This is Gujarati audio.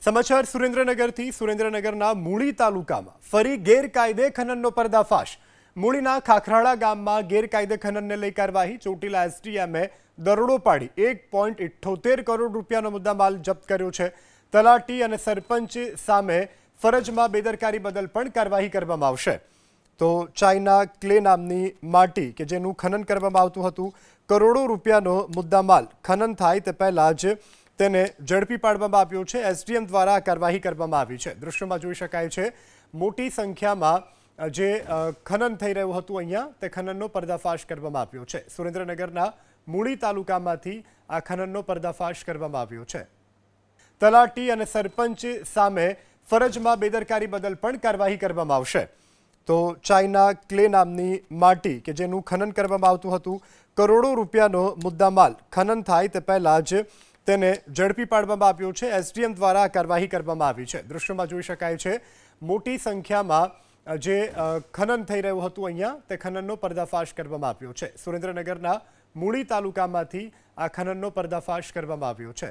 સમાચાર સુરેન્દ્રનગરથી સુરેન્દ્રનગરના મૂળી તાલુકામાં ફરી ગેરકાયદે ખનનનો પર્દાફાશ। મૂળીના ખાખરાળા ગામમાં ગેરકાયદે ખનનને લઈ કાર્યવાહી। ચોટીલા એસડીએમએ દરોડો પાડી 1.78 કરોડ રૂપિયાનો મુદ્દામાલ જપ્ત કર્યો છે। તલાટી અને સરપંચ સામે ફરજમાં બેદરકારી બદલ પણ કાર્યવાહી કરવામાં આવશે। તો ચાઇના ક્લે નામની માટી કે જેનું ખનન કરવામાં આવતું હતું, કરોડો રૂપિયાનો મુદ્દામાલ ખનન થાય તે પહેલા જ તેને ઝડપી પાડવામાં આવ્યો છે। એસડીએમ દ્વારા આ કાર્યવાહી કરવામાં આવી છે। દૃશ્યમાં જોઈ શકાય છે મોટી સંખ્યામાં જે ખનન થઈ રહ્યું હતું અહીંયા તે ખનનનો પર્દાફાશ કરવામાં આવ્યો છે। સુરેન્દ્રનગરના મૂળી તાલુકામાંથી આ ખનનનો પર્દાફાશ કરવામાં આવ્યો છે। તલાટી અને સરપંચ સામે ફરજમાં બેદરકારી બદલ પણ કાર્યવાહી કરવામાં આવશે। તો ચાઇના ક્લે નામની માટી કે જેનું ખનન કરવામાં આવતું હતું, કરોડો રૂપિયાનો મુદ્દામાલ ખનન થાય તે પહેલા જ તેને ઝડપી પાડવામાં આવ્યો છે। એસડીએમ દ્વારા આ કાર્યવાહી કરવામાં આવી છે। દૃશ્યમાં જોઈ શકાય છે મોટી સંખ્યામાં જે ખનન થઈ રહ્યું હતું અહીંયા તે ખનનનો પર્દાફાશ કરવામાં આવ્યો છે। સુરેન્દ્રનગરના મૂળી તાલુકામાંથી આ ખનનનો પર્દાફાશ કરવામાં આવ્યો છે।